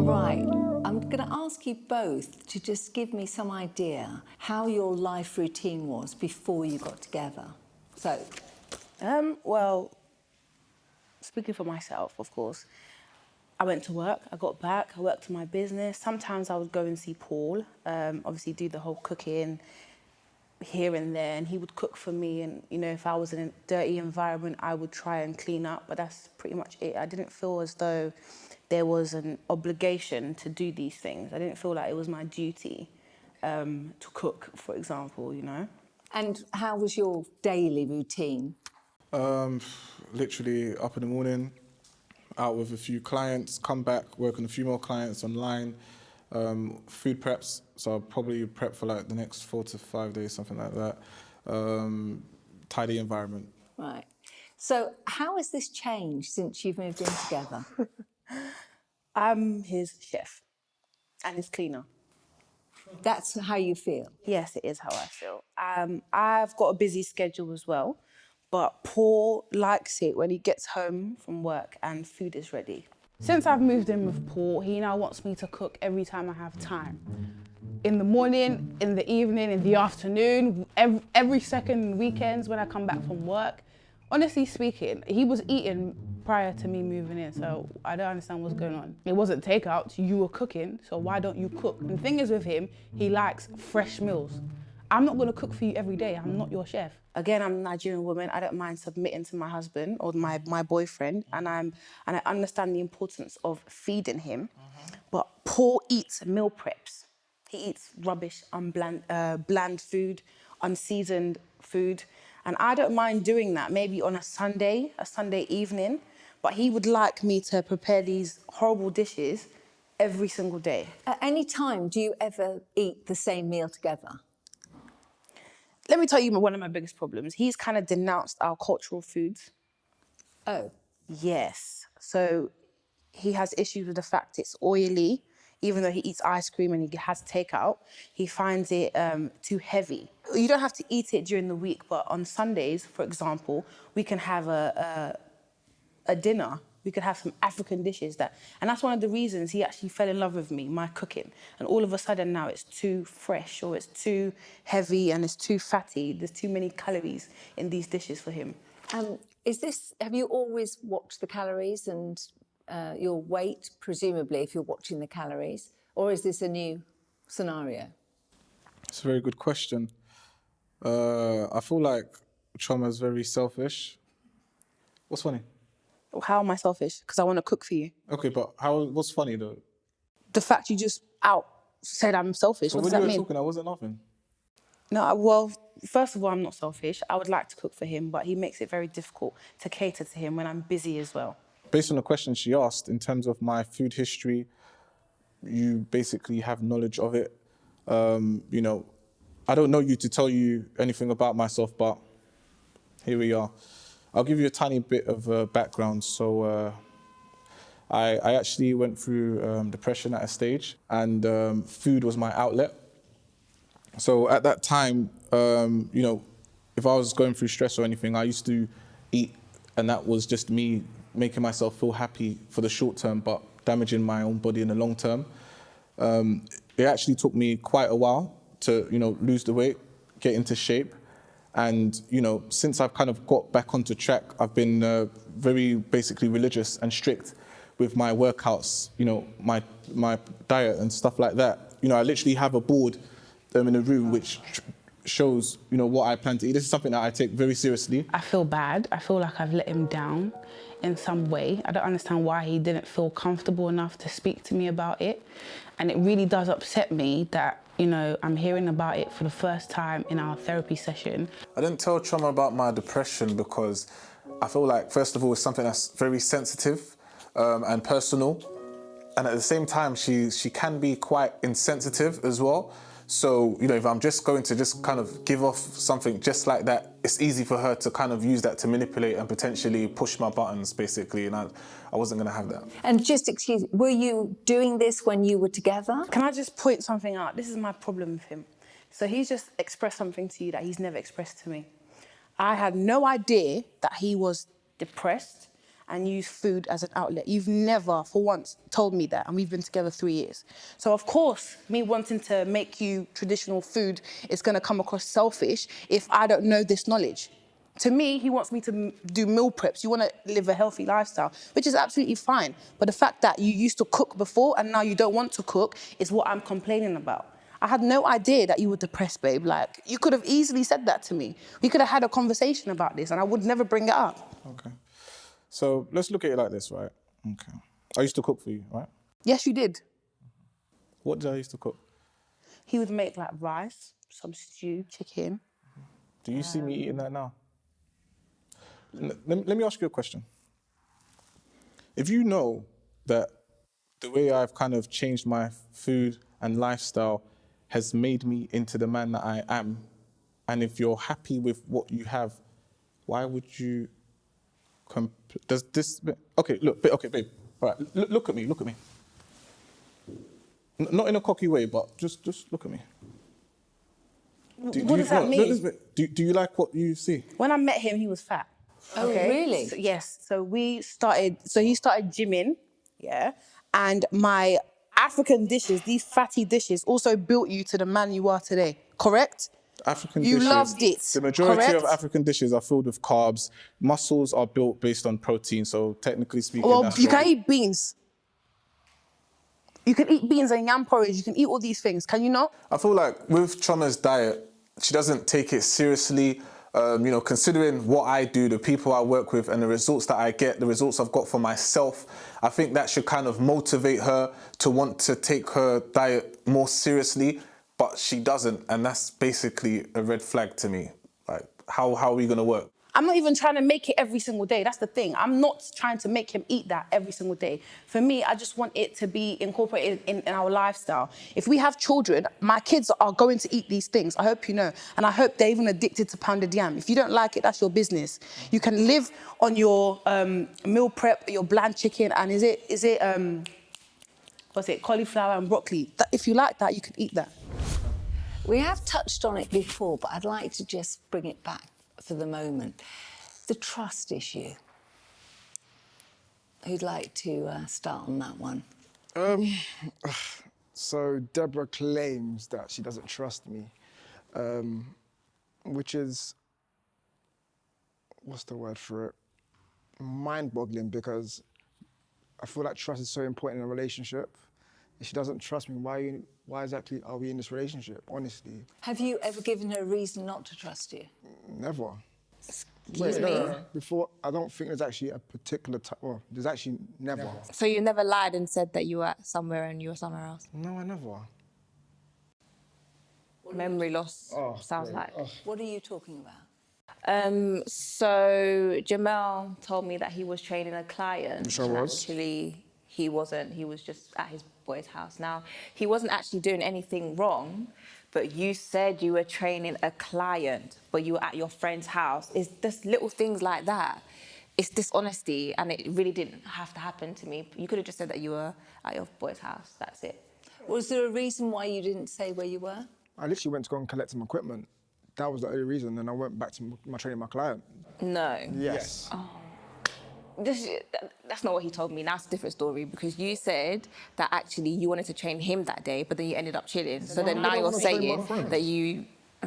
Right. I'm going to ask you both to just give me some idea how your life routine was before you got together. So, Well, speaking for myself, of course, I went to work, I got back, I worked on my business. Sometimes I would go and see Paul, obviously do the whole cooking here and there, and he would cook for me. And, you know, if I was in a dirty environment, I would try and clean up, but that's pretty much it. I didn't feel as though there was an obligation to do these things. I didn't feel like it was my duty to cook, for example, you know. and how was your daily routine? Literally up in the morning, out with a few clients, come back, work on a few more clients online, food preps, so I'll probably prep for like the next 4 to 5 days, something like that. Tidy environment. Right. So, how has this changed since you've moved in together? I'm his chef and his cleaner. That's how you feel? Yes, it is how I feel. I've got a busy schedule as well, but Paul likes it when he gets home from work and food is ready. Since I've moved in with Paul, he now wants me to cook every time I have time. In the morning, in the evening, in the afternoon, every second weekends when I come back from work. Honestly speaking, he was eating prior to me moving in, so I don't understand what's going on. It wasn't takeout, you were cooking, so why don't you cook? And the thing is with him, he likes fresh meals. I'm not gonna cook for you every day, I'm not your chef. Again, I'm a Nigerian woman, I don't mind submitting to my husband or my boyfriend, and I understand the importance of feeding him, but Paul eats meal preps. He eats rubbish, bland food, unseasoned food. And I don't mind doing that, maybe on a Sunday evening, but he would like me to prepare these horrible dishes every single day. At any time, do you ever eat the same meal together? Let me tell you one of my biggest problems. He's kind of denounced our cultural foods. Oh. Yes. So he has issues with the fact it's oily. Even though he eats ice cream and he has takeout, he finds it too heavy. You don't have to eat it during the week, but on Sundays, for example, we can have a dinner. We could have some African dishes and that's one of the reasons he actually fell in love with me, my cooking. And all of a sudden now it's too fresh or it's too heavy and it's too fatty. There's too many calories in these dishes for him. Have you always watched the calories and your weight, presumably, if you're watching the calories, or is this a new scenario? It's a very good question. I feel like Chioma is very selfish. What's funny? How am I selfish? Because I want to cook for you. Okay, but what's funny though? The fact you just said I'm selfish, what does that mean? When you were talking, I wasn't laughing. No, well, first of all, I'm not selfish. I would like to cook for him, but he makes it very difficult to cater to him when I'm busy as well. Based on the question she asked, in terms of my food history, you basically have knowledge of it. You know, I don't know you to tell you anything about myself, but here we are. I'll give you a tiny bit of background. So I actually went through depression at a stage, and food was my outlet. So at that time, you know, if I was going through stress or anything, I used to eat, and that was just me making myself feel happy for the short term, but damaging my own body in the long term. It actually took me quite a while to, you know, lose the weight, get into shape. And, you know, since I've kind of got back onto track, I've been very basically religious and strict with my workouts, you know, my diet and stuff like that. You know, I literally have a board in a room which shows, you know, what I plan to eat. This is something that I take very seriously. I feel bad. I feel like I've let him down in some way. I don't understand why he didn't feel comfortable enough to speak to me about it. And it really does upset me that, you know, I'm hearing about it for the first time in our therapy session. I didn't tell Chioma about my depression because I feel like, first of all, it's something that's very sensitive and personal. And at the same time, she can be quite insensitive as well. So, you know, if I'm just going to just kind of give off something just like that, it's easy for her to kind of use that to manipulate and potentially push my buttons, basically, and I wasn't going to have that. And just excuse me, were you doing this when you were together? Can I just point something out? This is my problem with him. So he's just expressed something to you that he's never expressed to me. I had no idea that he was depressed and use food as an outlet. You've never, for once, told me that, and we've been together 3 years. So of course, me wanting to make you traditional food is gonna come across selfish if I don't know this knowledge. To me, he wants me to do meal preps. You want to live a healthy lifestyle, which is absolutely fine. But the fact that you used to cook before and now you don't want to cook is what I'm complaining about. I had no idea that you were depressed, babe. Like, you could have easily said that to me. We could have had a conversation about this and I would never bring it up. Okay. So let's look at it like this, right? Okay. I used to cook for you, right? Yes, you did. What did I used to cook? He would make like rice, some stew, chicken. Do you see me eating that now? Let me ask you a question. If you know that the way I've kind of changed my food and lifestyle has made me into the man that I am, and if you're happy with what you have, why would you... Does this... Okay, look, okay, babe. All right, look at me. Not in a cocky way, but just look at me. What does that mean? Do you like what you see? When I met him, he was fat. Oh, really? So, yes. So he started gymming, yeah. And my African dishes, these fatty dishes, also built you to the man you are today, correct? African you dishes. loved it. The majority correct? of African dishes are filled with carbs. Muscles are built based on protein, so technically speaking, Well, that's you wrong. can eat beans. You can eat beans and yam porridge. You can eat all these things. Can you not? I feel like with Chioma's diet, she doesn't take it seriously. Considering what I do, the people I work with, and the results that I get, the results I've got for myself, I think that should kind of motivate her to want to take her diet more seriously, but she doesn't, and that's basically a red flag to me. Like, how are we gonna work? I'm not even trying to make it every single day. That's the thing. I'm not trying to make him eat that every single day. For me, I just want it to be incorporated in our lifestyle. If we have children, my kids are going to eat these things. I hope you know. And I hope they're even addicted to pounded yam. If you don't like it, that's your business. You can live on your meal prep, your bland chicken, and is it cauliflower and broccoli. If you like that, you can eat that. We have touched on it before, but I'd like to just bring it back for the moment. The trust issue. Who'd like to start on that one? So Deborah claims that she doesn't trust me, which is, what's the word for it? Mind-boggling, because I feel like trust is so important in a relationship. If she doesn't trust me, why exactly are we in this relationship, honestly? Have you ever given her a reason not to trust you? Never. Excuse me? Before, I don't think there's actually a particular time. Well, there's actually never. So you never lied and said that you were somewhere and you were somewhere else? No, I never. Memory loss, sounds like. What are you talking about? So Jamel told me that he was training a client. Which I and was. Actually, he wasn't. He was just at his boy's house. Now, he wasn't actually doing anything wrong, but you said you were training a client, but you were at your friend's house. It's just little things like that. It's dishonesty, and it really didn't have to happen to me. You could have just said that you were at your boy's house. That's it. Was there a reason why you didn't say where you were? I literally went to go and collect some equipment. That was the only reason, and I went back to my training my client. No. Yes. That's not what he told me. Now it's a different story, because you said that actually you wanted to train him that day, but then you ended up chilling. So then now you're saying that you...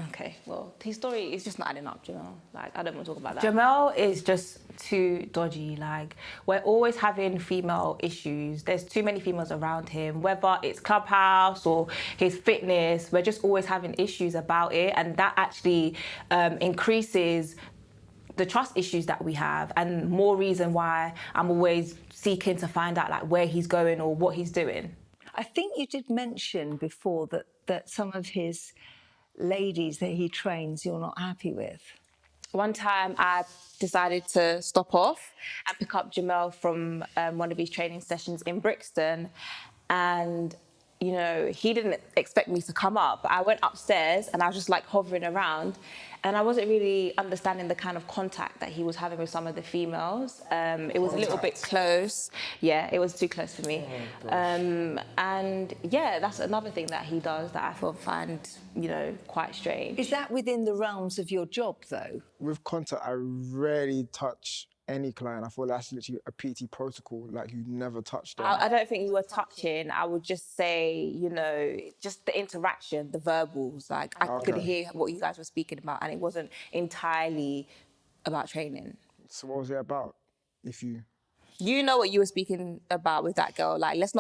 Okay, well, his story is just not adding up, Jamel. Like, I don't want to talk about that. Jamel is just too dodgy. Like, we're always having female issues. There's too many females around him, whether it's Clubhouse or his fitness. We're just always having issues about it, and that actually increases the trust issues that we have, and more reason why I'm always seeking to find out like where he's going or what he's doing. I think you did mention before that some of his ladies that he trains you're not happy with. One time I decided to stop off and pick up Jamel from one of his training sessions in Brixton, and you know, he didn't expect me to come up. I went upstairs and I was just like hovering around, and I wasn't really understanding the kind of contact that he was having with some of the females. It was a little bit close. Yeah, it was too close for me. And yeah, that's another thing that he does that I find, you know, quite strange. Is that within the realms of your job, though? With contact, I rarely touch any client. I feel that's literally a PT protocol. Like you never touch them. I don't think you were touching. I would just say, you know, just the interaction, the verbals. Like I could hear what you guys were speaking about, and it wasn't entirely about training. So what was it about? If you... You know what you were speaking about with that girl. Like, let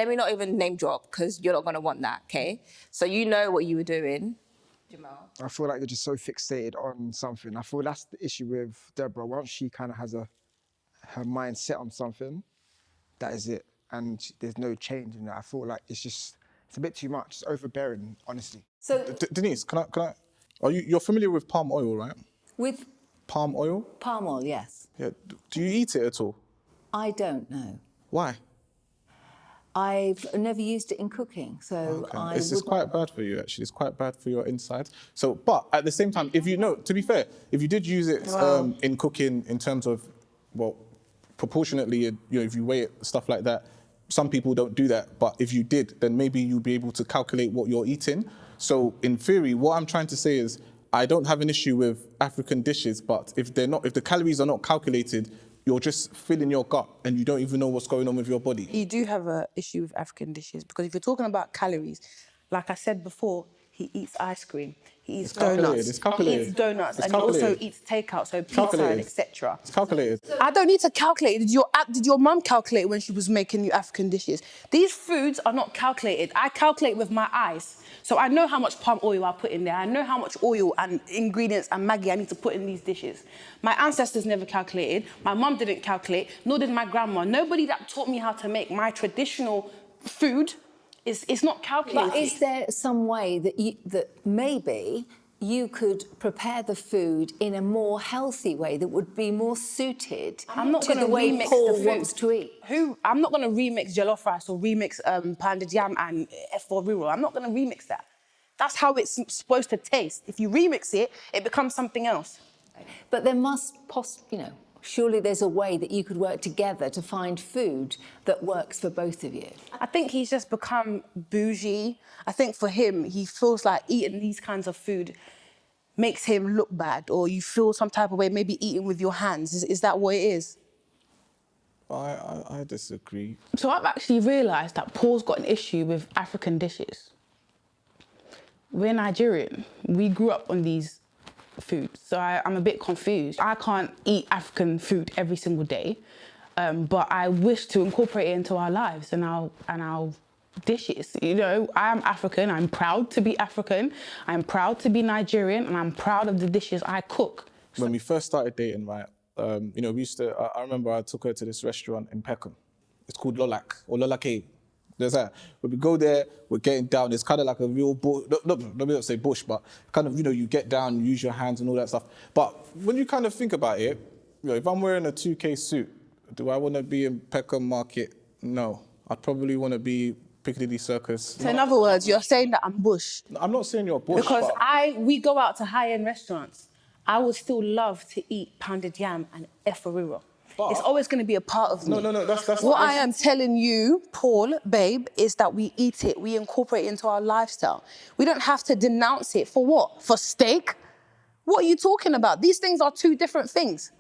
me not even name drop because you're not going to want that, okay? So you know what you were doing, Jamel. I feel like you're just so fixated on something. I feel that's the issue with Deborah. Once she kind of has her mind set on something, that is it. And there's no change in that. I feel like it's a bit too much. It's overbearing, honestly. So Denise, can I? You're familiar with palm oil, right? with Palm oil? palm oil, yes. Yeah. Do you eat it at all? I don't know. Why? I've never used it in cooking, so Okay. It's quite bad for you, actually. It's quite bad for your insides. So, but at the same time, if you know, to be fair, if you did use it in cooking in terms of, well, proportionately, you know, if you weigh it, stuff like that, some people don't do that. But if you did, then maybe you'd be able to calculate what you're eating. So in theory, what I'm trying to say is, I don't have an issue with African dishes, but if the calories are not calculated, you're just filling your gut and you don't even know what's going on with your body. You do have an issue with African dishes because if you're talking about calories, like I said before, he eats ice cream, he eats donuts, It's calculated. he eats donuts, It's and he also calculated. eats takeout, so pizza Calculated. and etc. It's calculated. I don't need to calculate. Did your mum calculate when she was making you African dishes? These foods are not calculated. I calculate with my eyes. So I know how much palm oil I put in there. I know how much oil and ingredients and Maggi I need to put in these dishes. My ancestors never calculated. My mum didn't calculate, nor did my grandma. Nobody that taught me how to make my traditional food is not calculated. But is there some way that maybe you could prepare the food in a more healthy way that would be more suited I'm not to going the to way remix Paul the food. wants to eat? I'm not going to remix jollof rice or remix pounded yam and F4 riro. I'm not going to remix that. That's how it's supposed to taste. If you remix it, it becomes something else. But there must surely there's a way that you could work together to find food that works for both of you. I think he's just become bougie. I think for him, he feels like eating these kinds of food makes him look bad, or you feel some type of way, maybe eating with your hands. Is that what it is? I disagree. So I've actually realised that Paul's got an issue with African dishes. We're Nigerian. We grew up on these foods, so I'm a bit confused. I can't eat African food every single day, but I wish to incorporate it into our lives and our dishes. You know, I am African. I'm proud to be African. I'm proud to be Nigerian, and I'm proud of the dishes I cook. When we first started dating, right, we used to, I remember I took her to this restaurant in Peckham. It's called Lolak, or Lolake. There's that. When we go there, we're getting down. It's kind of like a real bush. No, let me not say bush, but kind of, you get down, you use your hands and all that stuff. But when you kind of think about it, if I'm wearing a 2K suit, do I want to be in Peckham Market? No. I'd probably want to be Piccadilly Circus. So in other words, you're saying that I'm bush. I'm not saying you're bush, Because but we go out to high-end restaurants. I would still love to eat pounded yam and F4 It's always going to be a part of me. No, that's What I am telling you, Paul, babe, is that we eat it, we incorporate it into our lifestyle. We don't have to denounce it. For what? For steak? What are you talking about? These things are two different things.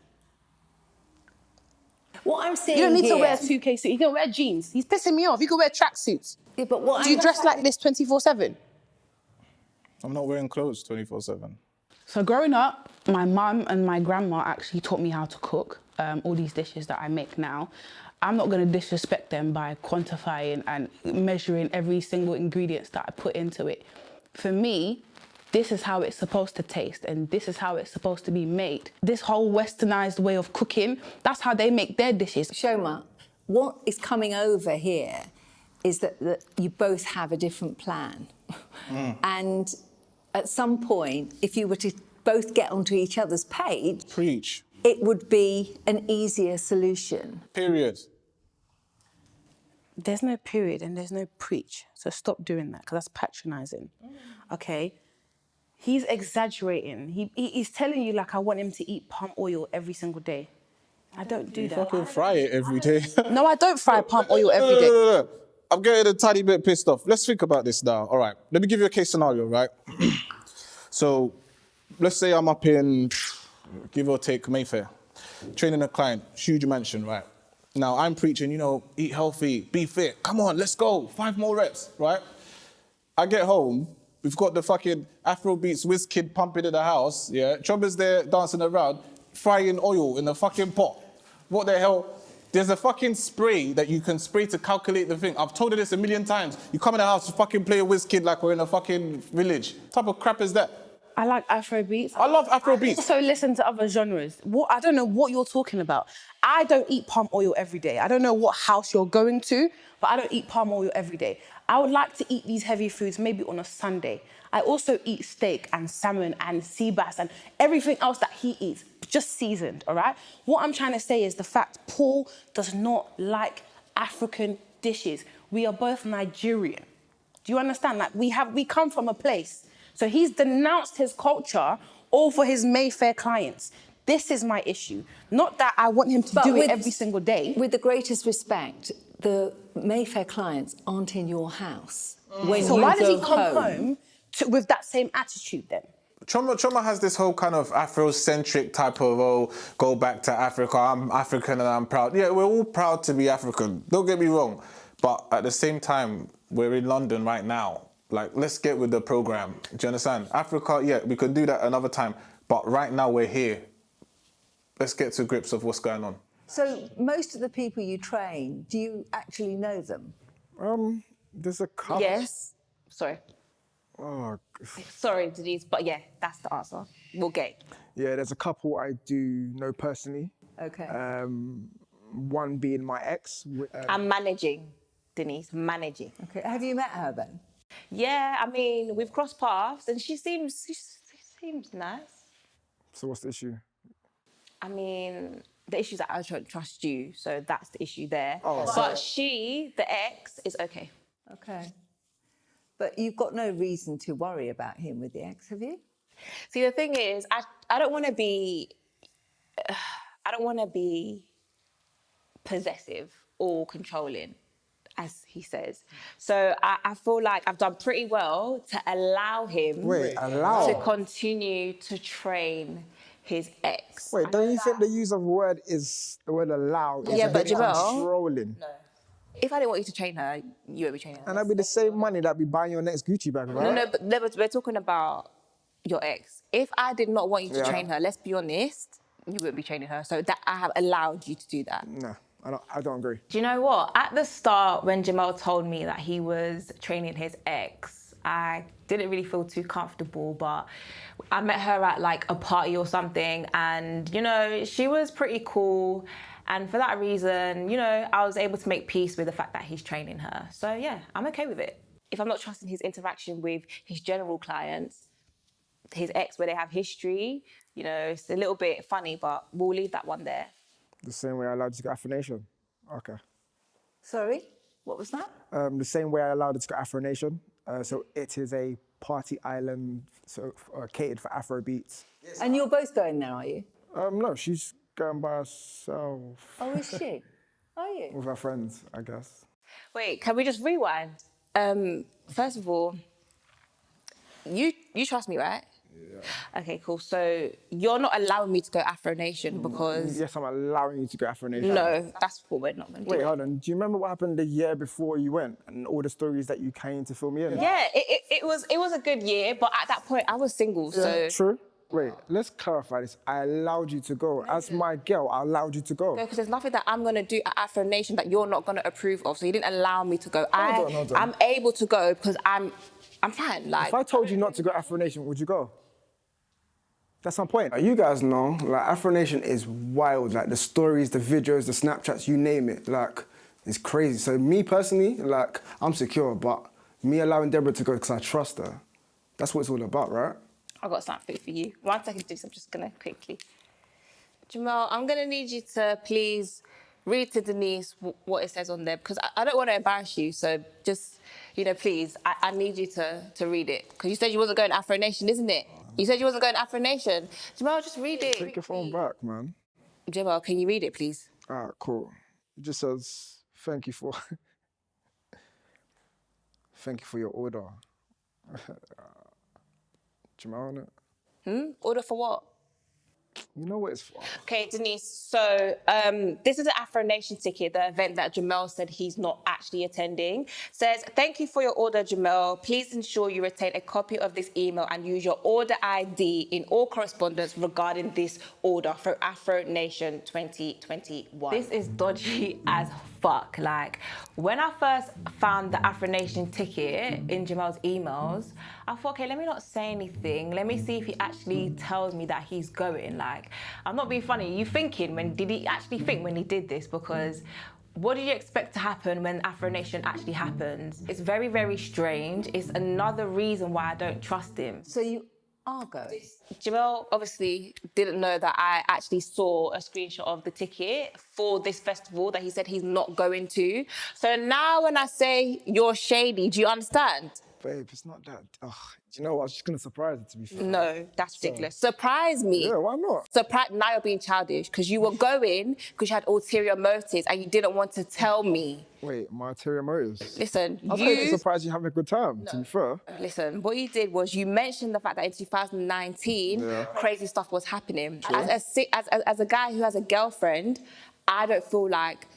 What I'm saying You don't need here, to wear a 2K suit. You can wear jeans. He's pissing me off. You can wear tracksuits. Yeah, but what Do you dress like this 24/7? I'm not wearing clothes 24/7. So growing up, my mum and my grandma actually taught me how to cook all these dishes that I make now. I'm not going to disrespect them by quantifying and measuring every single ingredient that I put into it. For me, this is how it's supposed to taste and this is how it's supposed to be made. This whole westernized way of cooking, that's how they make their dishes. Shoma, what is coming over here is that you both have a different plan. And at some point, if you were to both get onto each other's page, Preach. it would be an easier solution. Period. There's no period and there's no preach. So stop doing that because that's patronizing. Okay? He's exaggerating. He's telling you like I want him to eat palm oil every single day. I don't do that. Fucking fry it every day. No, I don't fry palm oil every day. No. I'm getting a tiny bit pissed off. Let's think about this now. All right, let me give you a case scenario, right? So let's say I'm up in, give or take, Mayfair. training a client, huge mansion, right? Now I'm preaching, you know, eat healthy, be fit. Come on, let's go. 5 more reps, right? I get home, we've got the fucking Afrobeats whiz kid pumping in the house, yeah? Choba's there dancing around, frying oil in the fucking pot. What the hell? There's a fucking spray that you can spray to calculate the thing. I've told her this a million times. You come in the house to fucking play a whiz kid like we're in a fucking village. What type of crap is that? I like Afrobeats. I love Afrobeats. I also listen to other genres. I don't know what you're talking about. I don't eat palm oil every day. I don't know what house you're going to, but I don't eat palm oil every day. I would like to eat these heavy foods maybe on a Sunday. I also eat steak and salmon and sea bass and everything else that he eats, just seasoned, all right? What I'm trying to say is the fact Paul does not like African dishes. We are both Nigerian. Do you understand? Like we come from a place. So he's denounced his culture all for his Mayfair clients. This is my issue. Not that I want him to do it every single day. With the greatest respect, the Mayfair clients aren't in your house. So why does he come home with that same attitude then? Chioma has this whole kind of Afrocentric type of, go back to Africa, I'm African and I'm proud. Yeah, we're all proud to be African, don't get me wrong. But at the same time, we're in London right now. Like, let's get with the program. Do you understand? Africa, yeah, we could do that another time. But right now we're here. Let's get to grips of what's going on. So most of the people you train, do you actually know them? There's a couple. Yes. Sorry. Oh, Sorry, Denise, but yeah, that's the answer. We'll get. yeah, there's a couple I do know personally. Okay. One being my ex. I'm managing, Denise, managing. Okay. Have you met her then? Yeah, I mean, we've crossed paths and she seems nice. So what's the issue? I mean, the issue is that I don't trust you, so that's the issue there. Oh, but she, the ex, is okay. Okay. But you've got no reason to worry about him with the ex, have you? See, the thing is, I don't want to be possessive or controlling, as he says. So I feel like I've done pretty well to allow him to continue to train his ex. Wait, don't you think the use of word is the word allow? Yeah, but Jamel, controlling. No. If I didn't want you to train her, you won't be training her. And that'd be the same money that'd be buying your next Gucci bag, right? No, but we're talking about your ex. If I did not want you to train her, let's be honest, you wouldn't be training her. So that I have allowed you to do that. No, I don't agree. Do you know what? At the start, when Jamel told me that he was training his ex, I didn't really feel too comfortable, but I met her at like a party or something, and you know, she was pretty cool. And for that reason, you know, I was able to make peace with the fact that he's training her. So yeah, I'm okay with it. If I'm not trusting his interaction with his general clients, his ex, where they have history, you know, it's a little bit funny, but we'll leave that one there. The same way I allowed you to get Afro Nation. Okay. Sorry? What was that? The same way I allowed it to go Afro Nation. So it is a party island, so catered for Afro beats. And you're both going now, are you? No, she's going by herself. Oh, is she? Are you? With her friends, I guess. Wait, can we just rewind? First of all, you trust me, right? Yeah. Okay, cool. So you're not allowing me to go Afro Nation because... Yes, I'm allowing you to go Afro Nation. No, that's what we're not going to do. Wait, hold on. Do you remember what happened the year before you went and all the stories that you came to fill me in? Yeah, it was a good year, but at that point I was single, so... True. Wait, let's clarify this. I allowed you to go. As my girl, I allowed you to go. Because there's nothing that I'm going to do at Afro Nation that you're not going to approve of, so you didn't allow me to go. Hold on. I'm able to go because I'm fine. Like, if I told you not to go Afro Nation, would you go? That's my point. You guys know, like, Afro Nation is wild. Like, the stories, the videos, the Snapchats, you name it. Like, it's crazy. So me personally, like, I'm secure, but me allowing Deborah to go because I trust her, that's what it's all about, right? I've got something for you. 1 second, Denise, I'm just going to quickly. Jamel, I'm going to need you to please read to Denise what it says on there, because I don't want to embarrass you, so just, you know, please, I need you to read it. Because you said you wasn't going to Afro Nation, isn't it? You said you wasn't going to Afro Nation. Jamel, just read it. Take your phone back, man. Jamel, can you read it, please? All right, cool. It just says, thank you for... thank you for your order. Jamel, innit? Order for what? You know what it's for? Okay, Denise, so this is an Afro Nation ticket, the event that Jamel said he's not actually attending. Says, thank you for your order, Jamel. Please ensure you retain a copy of this email and use your order ID in all correspondence regarding this order for Afro Nation 2021. This is dodgy as fuck. Like, when I first found the Afro Nation ticket in Jamel's emails, I thought, okay, let me not say anything. Let me see if he actually tells me that he's going. Like, I'm not being funny. You thinking, did he actually think when he did this? Because what do you expect to happen when Afro Nation actually happens? It's very, very strange. It's another reason why I don't trust him. So you are going? Jamel obviously didn't know that I actually saw a screenshot of the ticket for this festival that he said he's not going to. So now when I say you're shady, do you understand? Babe, it's not that. Do you know what? I was just going to surprise it, to be fair. No, that's ridiculous. Surprise me. Yeah, why not? Now you're being childish because you were going because you had ulterior motives and you didn't want to tell me. Wait, my ulterior motives? Listen, I was going to surprise you having a good time, to be fair. Listen, what you did was you mentioned the fact that in 2019, crazy stuff was happening. As a guy who has a girlfriend, I don't feel like,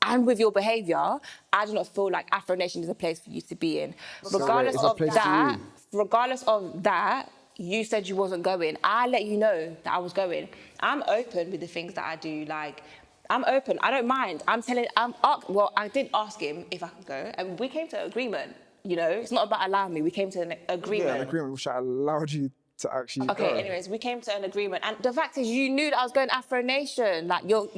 and with your behaviour, I do not feel like Afro Nation is a place for you to be in. Regardless of that, you said you wasn't going. I let you know that I was going. I'm open with the things that I do. Like, I'm open. I don't mind. I did ask him if I could go, and we came to an agreement. You know, it's not about allowing me. We came to an agreement. Yeah, an agreement which I allowed you to actually Okay, go. anyways, we came to an agreement. And the fact is, you knew that I was going Afro Nation. Like, the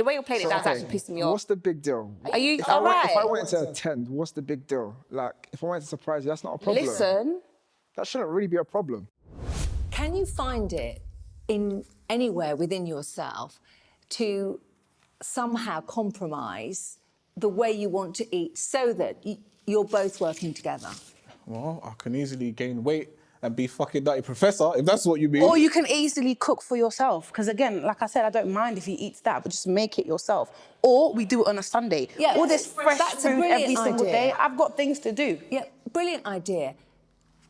way you're playing it, that's actually pissing me off. What's the big deal? Are you if all right? If I wanted to attend, what's the big deal? Like, if I wanted to surprise you, that's not a problem. Listen. That shouldn't really be a problem. Can you find it in anywhere within yourself to somehow compromise the way you want to eat so that you're both working together? Well, I can easily gain weight and be fucking nutty professor, if that's what you mean. Or you can easily cook for yourself. Because again, like I said, I don't mind if he eats that, but just make it yourself. Or we do it on a Sunday. Yeah, all this fresh that's a food brilliant every single idea. day. I've got things to do. Yeah, brilliant idea.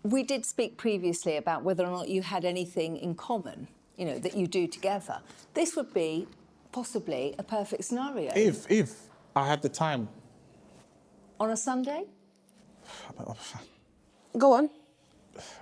We did speak previously about whether or not you had anything in common, you know, that you do together. This would be possibly a perfect scenario. If I had the time. On a Sunday? Go on.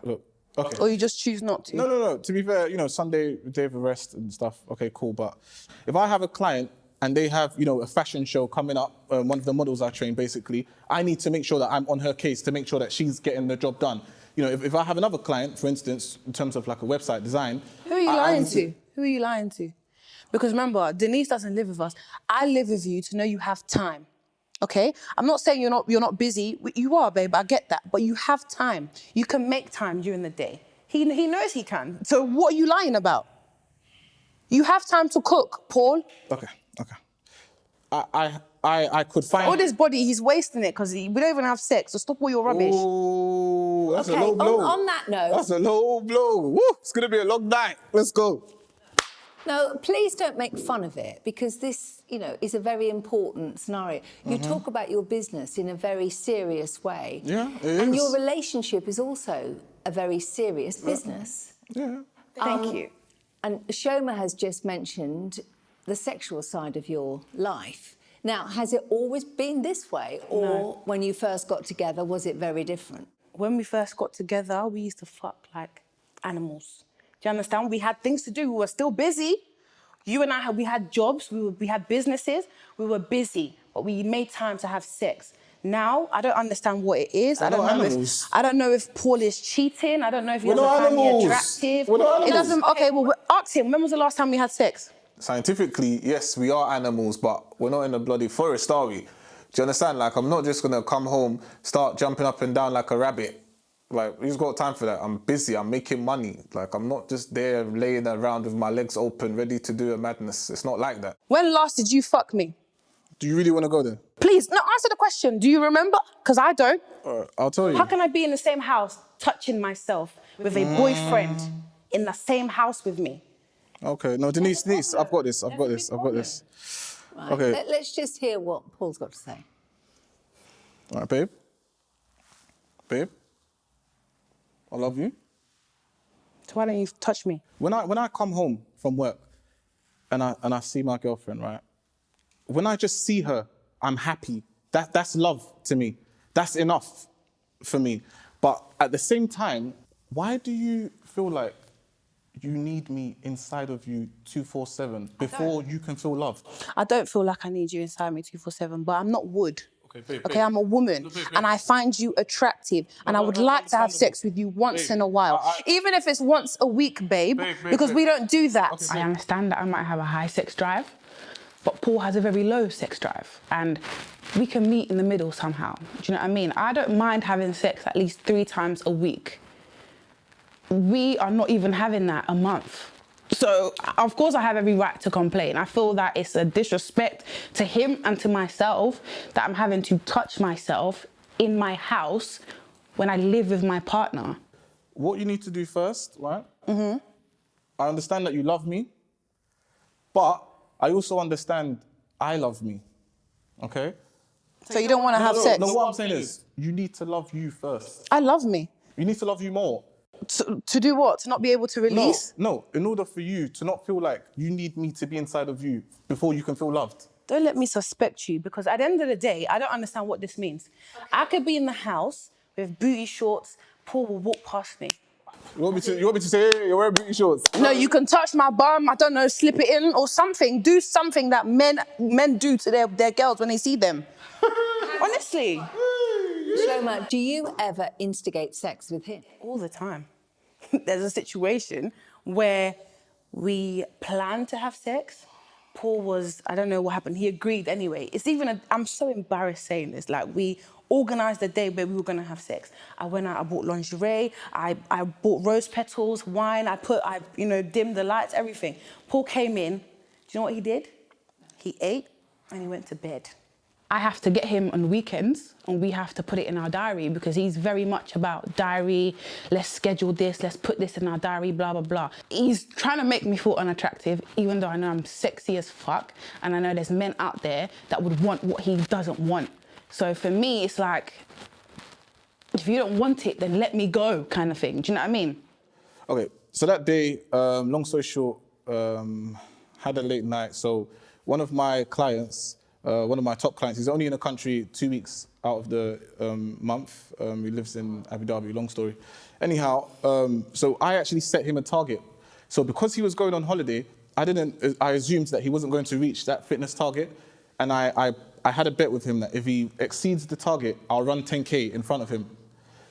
Look, okay. Or you just choose not to. No. To be fair, you know, Sunday, day of rest and stuff, okay, cool. But if I have a client and they have, you know, a fashion show coming up, one of the models I train, basically, I need to make sure that I'm on her case to make sure that she's getting the job done. You know, if I have another client, for instance, in terms of like a website design... Who are you lying to? Who are you lying to? Because remember, Denise doesn't live with us. I live with you to know you have time, okay? I'm not saying you're not busy. You are, babe, I get that. But you have time. You can make time during the day. He knows he can. So what are you lying about? You have time to cook, Paul. Okay. I could find... All this body, he's wasting it because we don't even have sex, so stop all your rubbish. Oh, that's Okay, a low blow. on that note... That's a low blow. Woo, it's going to be a long night. Let's go. No, please don't make fun of it, because this, you know, is a very important scenario. You talk about your business in a very serious way. Yeah, it is. And your relationship is also a very serious business. Yeah. Thank you. And Chioma has just mentioned the sexual side of your life. Now, has it always been this way? Or when you first got together, was it very different? When we first got together, we used to fuck like animals. Do you understand? We had things to do. We were still busy. You and I, we had jobs. We had businesses. We were busy, but we made time to have sex. Now, I don't understand what it is. I don't know if Paul is cheating. I don't know if he doesn't find me attractive. We're not animals. It doesn't. Okay, well, ask him. When was the last time we had sex? Scientifically, yes, we are animals, but we're not in the bloody forest, are we? Do you understand? Like, I'm not just going to come home, start jumping up and down like a rabbit. Like, who's got time for that? I'm busy, I'm making money. Like, I'm not just there laying around with my legs open, ready to do a madness. It's not like that. When last did you fuck me? Do you really want to go there? Please, no, answer the question. Do you remember? Because I don't. I'll tell you. How can I be in the same house touching myself with a boyfriend in the same house with me? Okay, no, Denise, I've got this. Right. Okay. Let's just hear what Paul's got to say. All right, babe. Babe, I love you. So why don't you touch me? When I come home from work, and I see my girlfriend, right? When I just see her, I'm happy. That's love to me. That's enough for me. But at the same time, why do you feel like you need me inside of you 24/7 before you can feel loved? I don't feel like I need you inside me 24/7, but I'm not wood. Okay, babe, Okay, I'm a woman, and I find you attractive, and I would like to have sex with you once in a while, even if it's once a week, babe, because we don't do that. I understand that I might have a high sex drive, but Paul has a very low sex drive, and we can meet in the middle somehow. Do you know what I mean? I don't mind having sex at least 3 times a week. We are not even having that a month. So, of course, I have every right to complain. I feel that it's a disrespect to him and to myself that I'm having to touch myself in my house when I live with my partner. What you need to do first, right? I understand that you love me, but I also understand I love me, okay? So you don't want to have sex? No, what I'm saying is, you need to love you first. I love me. You need to love you more. To do what? To not be able to release? No, in order for you to not feel like you need me to be inside of you before you can feel loved. Don't let me suspect you, because at the end of the day, I don't understand what this means. I could be in the house with booty shorts, Paul will walk past me. You want me to say, hey, you're wearing booty shorts? No, you can touch my bum, I don't know, slip it in or something. Do something that men do to their girls when they see them. Honestly. Chioma, do you ever instigate sex with him? All the time. There's a situation where we planned to have sex. Paul was, I don't know what happened, he agreed anyway. I'm so embarrassed saying this, like we organised a day where we were gonna have sex. I went out, I bought lingerie, I bought rose petals, wine, I dimmed the lights, everything. Paul came in, do you know what he did? He ate and he went to bed. I have to get him on weekends and we have to put it in our diary because he's very much about diary, let's schedule this, let's put this in our diary, blah, blah, blah. He's trying to make me feel unattractive, even though I know I'm sexy as fuck and I know there's men out there that would want what he doesn't want. So for me, it's like, if you don't want it, then let me go kind of thing. Do you know what I mean? Okay, so that day, long story short, had a late night. So one of my clients, one of my top clients, he's only in the country 2 weeks out of the month. He lives in Abu Dhabi, long story. Anyhow, so I actually set him a target. So because he was going on holiday, I assumed that he wasn't going to reach that fitness target. And I had a bet with him that if he exceeds the target, I'll run 10K in front of him.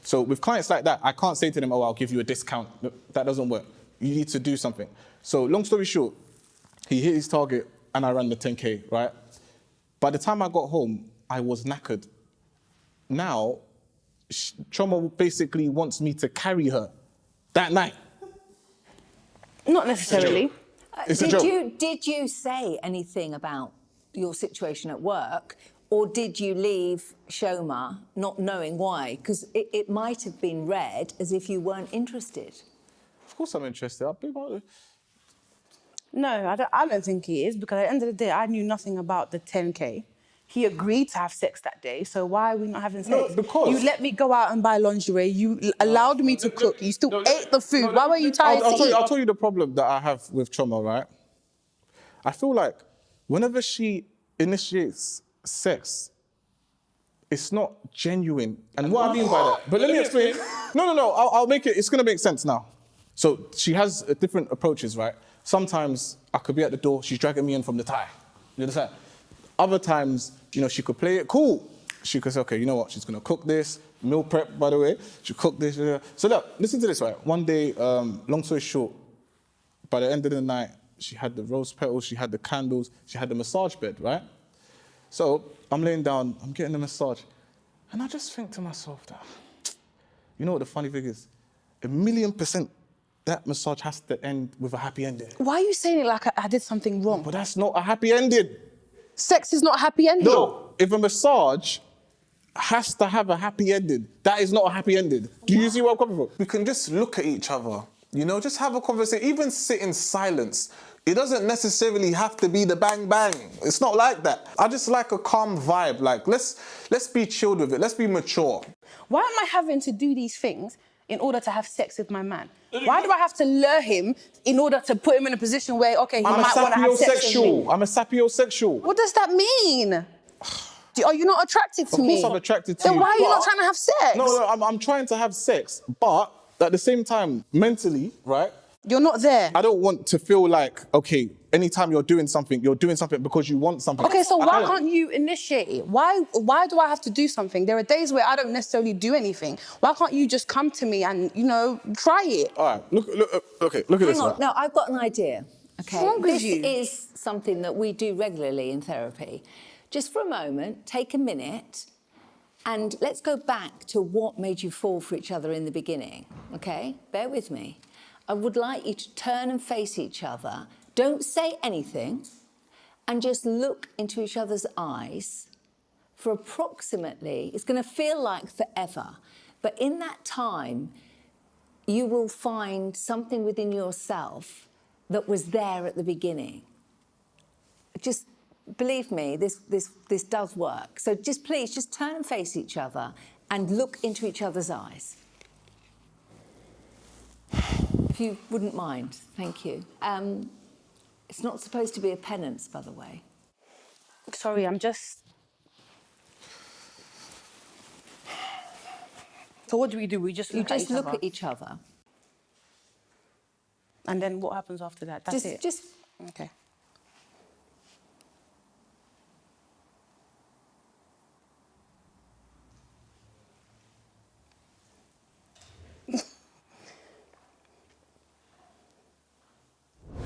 So with clients like that, I can't say to them, oh, I'll give you a discount. That doesn't work. You need to do something. So long story short, he hit his target and I ran the 10K, right? By the time I got home, I was knackered. Now, Chioma basically wants me to carry her that night. Not necessarily. It's a joke. Did you say anything about your situation at work, or did you leave Chioma not knowing why? Because it might have been read as if you weren't interested. Of course I'm interested. I'll be about it. No, I don't think he is, because at the end of the day, I knew nothing about the 10K. He agreed to have sex that day, so why are we not having sex? No, because... You let me go out and buy lingerie, you allowed me to cook, you still ate the food, why were you tired to eat? I'll tell you the problem that I have with Chioma, right? I feel like whenever she initiates sex, it's not genuine. And what I mean by that, but let me explain. No, I'll make it, it's gonna make sense now. So she has different approaches, right? Sometimes I could be at the door, she's dragging me in from the tie. You understand? Other times, she could play it cool. She could say, okay, you know what? She's gonna cook this, meal prep, by the way. She'll cook this. So look, listen to this, right? One day, long story short, by the end of the night, she had the rose petals, she had the candles, she had the massage bed, right? So I'm laying down, I'm getting the massage, and I just think to myself that, you know what the funny thing is? 1,000,000% that massage has to end with a happy ending. Why are you saying it like I did something wrong? But that's not a happy ending. Sex is not a happy ending? No, if a massage has to have a happy ending, that is not a happy ending. Do you see where I'm coming from? We can just look at each other, just have a conversation, even sit in silence. It doesn't necessarily have to be the bang bang. It's not like that. I just like a calm vibe. Like, let's be chilled with it. Let's be mature. Why am I having to do these things in order to have sex with my man? Why do I have to lure him in order to put him in a position where, okay, he I'm a might want to have sex with me? sapiosexual. I'm a sapiosexual. What does that mean? Are you not attracted to me? Of course I'm attracted to you. Then why are you not but- trying to have sex? No, I'm trying to have sex, but at the same time, mentally, right? You're not there. I don't want to feel like, okay, anytime you're doing something because you want something. Okay, so why can't you initiate it? Why do I have to do something? There are days where I don't necessarily do anything. Why can't you just come to me and, try it? All right, look at this. Hang on, Right? no, I've got an idea. Okay, What's wrong with this you? is something that we do regularly in therapy. Just for a moment, take a minute, and let's go back to what made you fall for each other in the beginning. Okay, bear with me. I would like you to turn and face each other. Don't say anything, and just look into each other's eyes for approximately, it's going to feel like forever, but in that time, you will find something within yourself that was there at the beginning. Just believe me, this does work. So please turn and face each other and look into each other's eyes. If you wouldn't mind, thank you. It's not supposed to be a penance, by the way. Sorry, I'm just... So what do? We just look at each look other? at each other. And then what happens after that? That's it? Just Okay.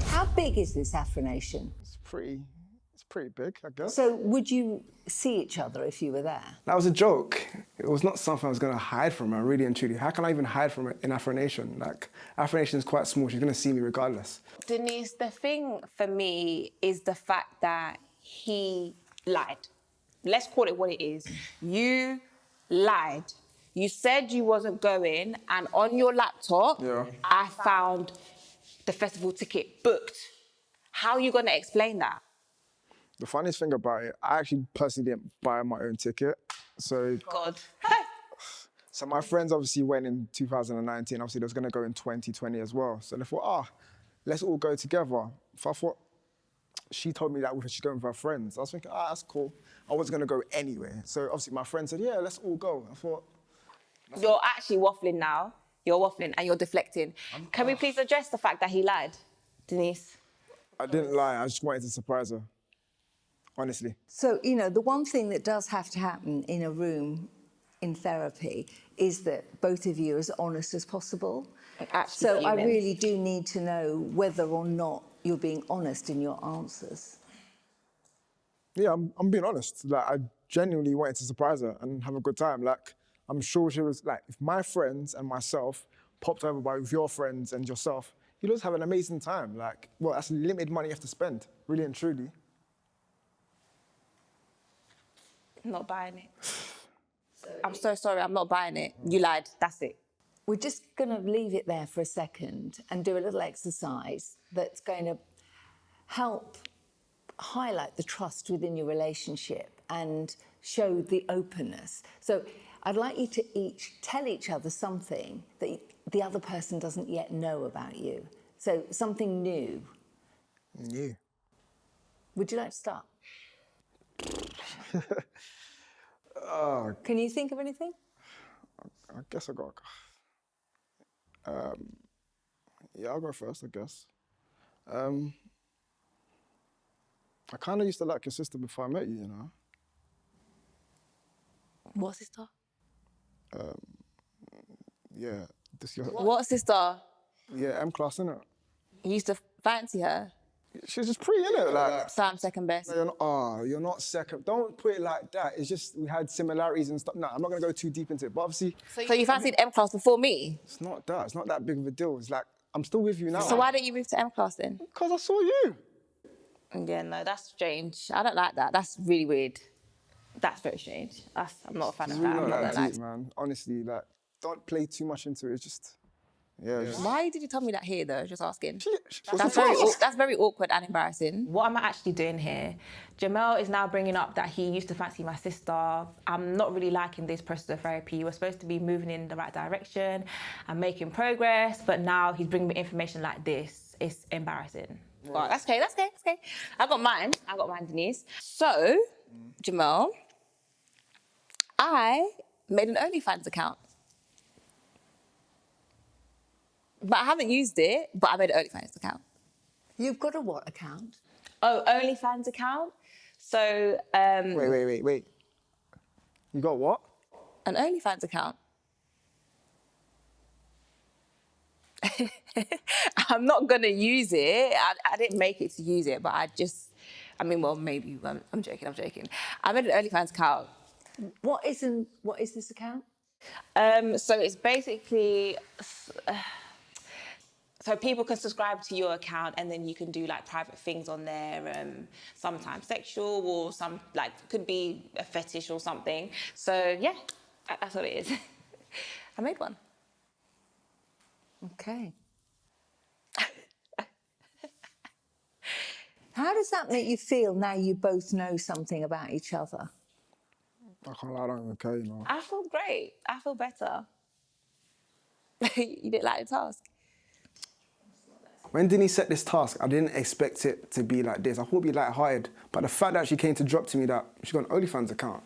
how big is this affirmation? It's pretty big, I guess. So would you see each other if you were there? That was a joke. It was not something I was going to hide from her, really and truly. How can I even hide from an affirmation? Like, affirmation is quite small. She's going to see me regardless. Denise, the thing for me is the fact that he lied. Let's call it what it is. You lied. You said you wasn't going, and on your laptop, I found the festival ticket booked. How are you going to explain that? The funniest thing about it, I actually personally didn't buy my own ticket. So God. So my friends obviously went in 2019. Obviously, they was going to go in 2020 as well. So they thought, let's all go together. So I thought, she told me that she's going with her friends. I was thinking, that's cool. I was going to go anyway. So obviously my friend said, yeah, let's all go. I thought... You're actually waffling now. You're waffling and you're deflecting. Can we please address the fact that he lied, Denise? I didn't lie. I just wanted to surprise her. Honestly. So, the one thing that does have to happen in a room in therapy is that both of you are as honest as possible. So I really do need to know whether or not you're being honest in your answers. Yeah, I'm being honest. Like, I genuinely wanted to surprise her and have a good time. Like, I'm sure she was like, if my friends and myself popped over with your friends and yourself, you'll just have an amazing time. Like, well, that's limited money you have to spend, really and truly. I'm not buying it. I'm so sorry, I'm not buying it. You lied, that's it. We're just going to leave it there for a second and do a little exercise that's going to help highlight the trust within your relationship and show the openness. So I'd like you to each tell each other something that the other person doesn't yet know about you. So something new. New. Would you like to start? Can you think of anything? I guess I got... yeah, I'll go first, I guess. I kind of used to like your sister before I met you, What sister? Yeah. What sister? Yeah, M-class, innit? You used to fancy her? She's just pretty, innit? Like, So I'm second best. no, you're not second. Don't put it like that. It's just we had similarities and stuff. No, I'm not going to go too deep into it. But obviously... So you fancied M-class before me? It's not that. It's not that big of a deal. It's like, I'm still with you now. So why didn't you move to M-class then? Because I saw you. Yeah, no, that's strange. I don't like that. That's really weird. That's very strange. I'm not a fan of that. I'm not Not gonna that lie. deep, man. Honestly, like, don't play too much into it. It's just... Yeah. Just, Why did you tell me that here, though? Just asking. What's That's very awkward and embarrassing. What am I actually doing here? Jamel is now bringing up that he used to fancy my sister. I'm not really liking this process of therapy. We're supposed to be moving in the right direction and making progress, but now he's bringing me information like this. It's embarrassing. Well, that's okay. I got mine, Denise. So, Jamel, I made an OnlyFans account. But I haven't used it, but I made an OnlyFans account. You've got a what account? Oh, OnlyFans account? So, wait. You got what? An OnlyFans account. I'm not going to use it. I didn't make it to use it, but maybe. I'm joking. I made an OnlyFans account. What is this account? So it's basically... So people can subscribe to your account and then you can do like private things on there, sometimes sexual or some like could be a fetish or something. So yeah, that's what it is. I made one. Okay. How does that make you feel now you both know something about each other? I can't lie, I don't even care, you know. I feel great. I feel better. You didn't like the task? When Denise set this task, I didn't expect it to be like this. I thought it'd be light-hearted. But the fact that she came to drop to me that she got an OnlyFans account,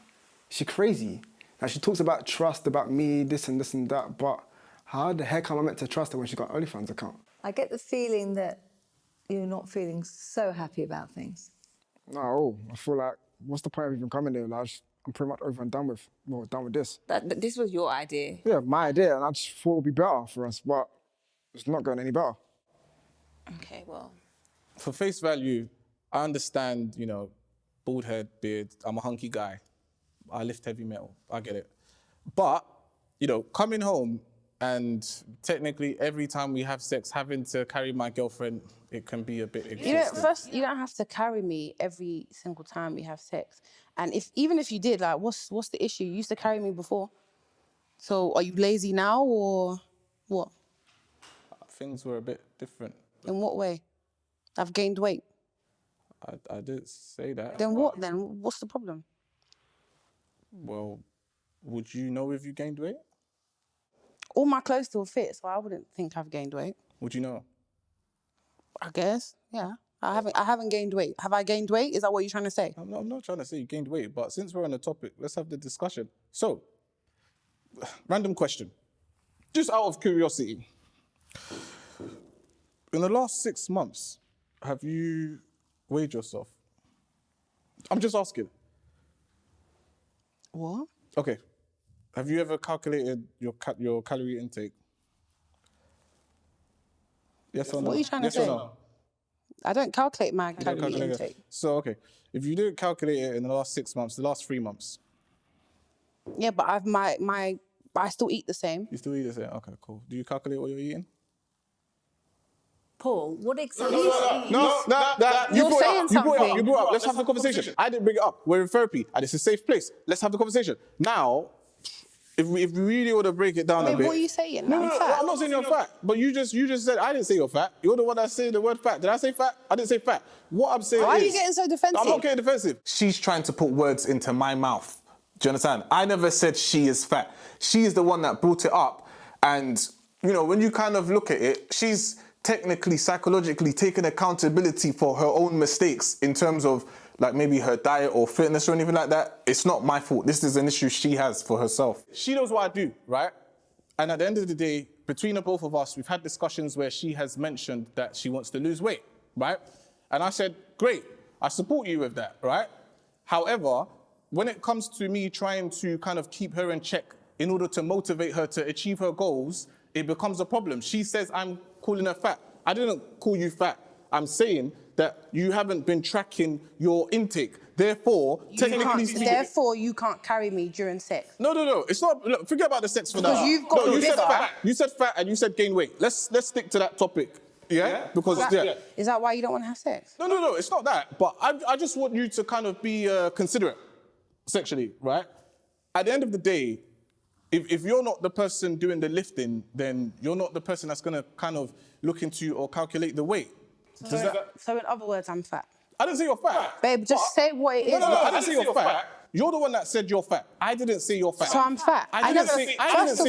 she's crazy. Like, she talks about trust, about me, this and that, but how the heck am I meant to trust her when she got an OnlyFans account? I get the feeling that you're not feeling so happy about things. No, I feel like, what's the point of even coming there? Like, I'm pretty much over and done with this. This was your idea. Yeah, my idea, and I just thought it would be better for us, but it's not going any better. Okay, well. For face value, I understand, bald head, beard, I'm a hunky guy. I lift heavy metal, I get it. But, coming home and technically every time we have sex, having to carry my girlfriend, it can be a bit exhausting. First, you don't have to carry me every single time we have sex. And even if you did, like, what's the issue? You used to carry me before. So are you lazy now or what? Things were a bit different. In what way? I've gained weight. I didn't say that. Then what then? What's the problem? Well, would you know if you gained weight? All my clothes still fit, so I wouldn't think I've gained weight. Would you know? I guess, yeah. I haven't gained weight. Have I gained weight? Is that what you're trying to say? I'm not trying to say you gained weight, but since we're on the topic, let's have the discussion. So, random question. Just out of curiosity. In the last 6 months, have you weighed yourself? I'm just asking. What? Okay. Have you ever calculated your calorie intake? Yes or no? What are you trying to yes say? Or no? I don't calculate my You don't calorie calculate it. intake. So, okay. If you didn't calculate it in the last 6 months, the last 3 months, Yeah, but I still eat the same. you still eat the same? Okay, cool. Do you calculate what you're eating? Paul, what exactly? You're saying something. You brought up. Let's have the conversation. I didn't bring it up. We're in therapy, and it's a safe place. Let's have the conversation. Now, if we really want to break it down a bit. What are you saying? No, I'm fat. I'm not saying you're fat. But you just said I didn't say you're fat. You're the one that said the word fat. Did I say fat? I didn't say fat. What I'm saying is... Why are you getting so defensive? I'm not getting defensive. She's trying to put words into my mouth. Do you understand? I never said she is fat. She is the one that brought it up. And, when you kind of look at it, she's technically, psychologically taking accountability for her own mistakes in terms of like maybe her diet or fitness or anything like that. It's not my fault. This is an issue she has for herself. She knows what I do, right? And at the end of the day, between the both of us, we've had discussions where she has mentioned that she wants to lose weight, right? And I said, great, I support you with that, right? However, when it comes to me trying to kind of keep her in check in order to motivate her to achieve her goals, it becomes a problem. She says I'm calling her fat. I didn't call you fat. I'm saying that you haven't been tracking your intake. Therefore, technically speaking... Therefore, you can't carry me during sex. No. It's not... Look, forget about the sex for now. Because you've got you bigger. said fat. You said fat and you said gain weight. Let's stick to that topic. Yeah? Because... Is that why you don't want to have sex? No. It's not that. But I just want you to kind of be considerate sexually, right? At the end of the day, if you're not the person doing the lifting, then you're not the person that's gonna kind of look into or calculate the weight. So in other words, I'm fat. I didn't say you're fat. Babe, just say what it is. No, I didn't say you're fat. You're the one that said you're fat. I didn't say you're fat. So I'm fat. I didn't say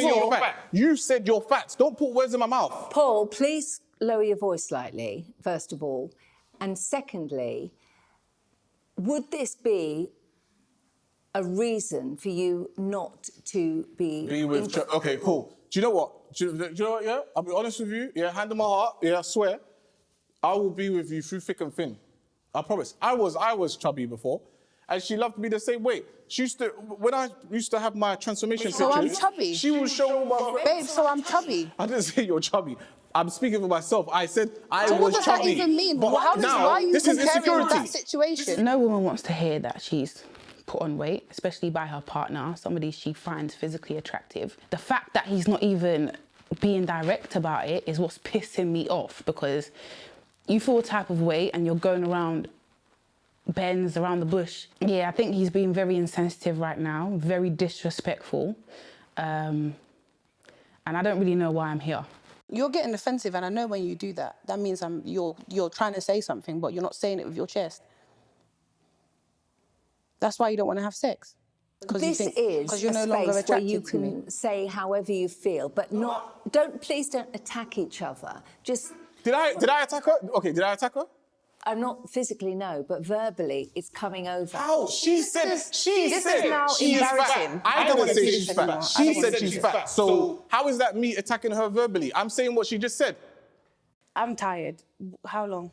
you're fat. You said you're fat. Don't put words in my mouth. Paul, please lower your voice slightly, first of all. And secondly, would this be a reason for you not to be with... Okay, cool. Do you know what? Do you know what, yeah? I'll be honest with you. Yeah, hand on my heart. Yeah, I swear. I will be with you through thick and thin. I promise. I was chubby before, and she loved me the same way. She used to, when I used to have my transformation pictures, So I'm chubby? she would show all my friends. Babe, so I'm chubby. I didn't say you're chubby. I'm speaking for myself. I said I So was what does chubby. that even mean? But Why now, are you this is comparing insecurity. that situation? No woman wants to hear that she's put on weight, especially by her partner, somebody she finds physically attractive. The fact that he's not even being direct about it is what's pissing me off, because you feel a type of way and you're going around bends around the bush. Yeah, I think he's being very insensitive right now, very disrespectful. And I don't really know why I'm here. You're getting offensive, and I know when you do that, that means you're trying to say something, but you're not saying it with your chest. That's why you don't want to have sex. This is you're a no longer space where attracted you to me. can say however you feel, but please don't attack each other. Just... Did I attack her? Okay, did I attack her? I'm not physically, no, but verbally, it's coming over. How? She said she's now embarrassing. fat. I didn't say she's fat. anymore. She said she's fat. So how is that me attacking her verbally? I'm saying what she just said. I'm tired. How long?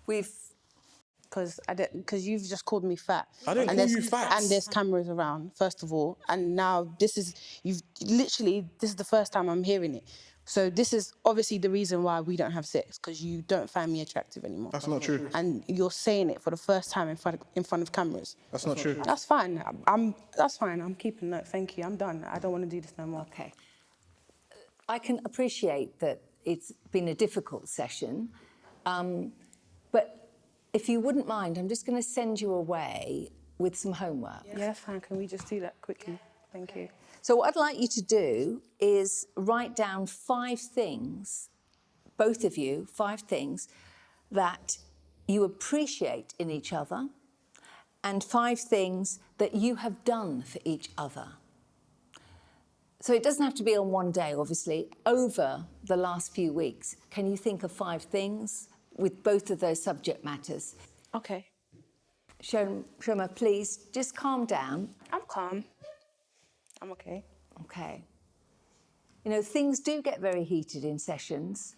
Because you've just called me fat. I didn't call you fat. And there's cameras around, first of all. And now this is the first time I'm hearing it. So this is obviously the reason why we don't have sex, because you don't find me attractive anymore. That's not true. And you're saying it for the first time in front of cameras. That's not true. That's fine. That's fine. I'm keeping note. Thank you. I'm done. I don't want to do this no more. Okay. I can appreciate that it's been a difficult session, but if you wouldn't mind, I'm just going to send you away with some homework. Yeah, that's fine. Can we just do that quickly? Thank you. So what I'd like you to do is write down 5 things, both of you, 5 things that you appreciate in each other, and 5 things that you have done for each other. So it doesn't have to be on one day, obviously. Over the last few weeks, can you think of 5 things with both of those subject matters? Okay. Chioma, please, just calm down. I'm calm. I'm okay. Okay. You know, things do get very heated in sessions,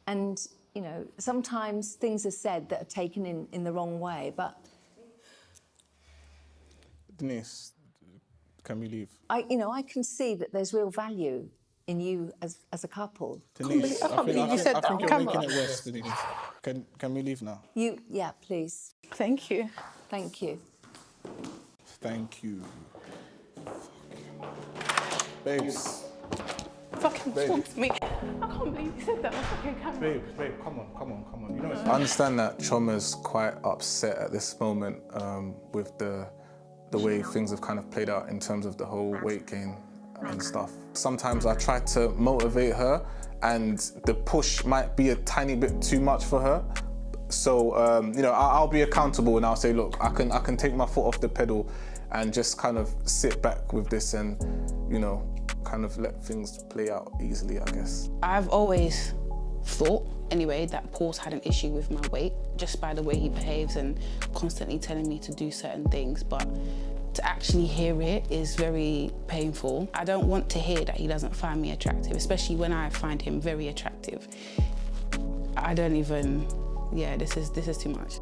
and, you know, sometimes things are said that are taken in the wrong way, but... Denise, can we leave? I can see that there's real value in you as a couple. Denise, I can't believe you said that on you're camera. making it worse, Denise. Can we leave now? Yeah, please. Thank you. Thank you. Thank you. Babes. Fucking talk to me. I can't believe you said that on fucking camera. Babe, come on. You know it's I understand that Chioma's quite upset at this moment with the way things have kind of played out in terms of the whole weight gain and stuff. Sometimes I try to motivate her, and the push might be a tiny bit too much for her. So I'll be accountable, and I'll say, look, I can take my foot off the pedal and just kind of sit back with this and, kind of let things play out easily, I guess. I've always thought, anyway, that Paul's had an issue with my weight, just by the way he behaves and constantly telling me to do certain things, but to actually hear it is very painful. I don't want to hear that he doesn't find me attractive, especially when I find him very attractive. I don't even, this is too much.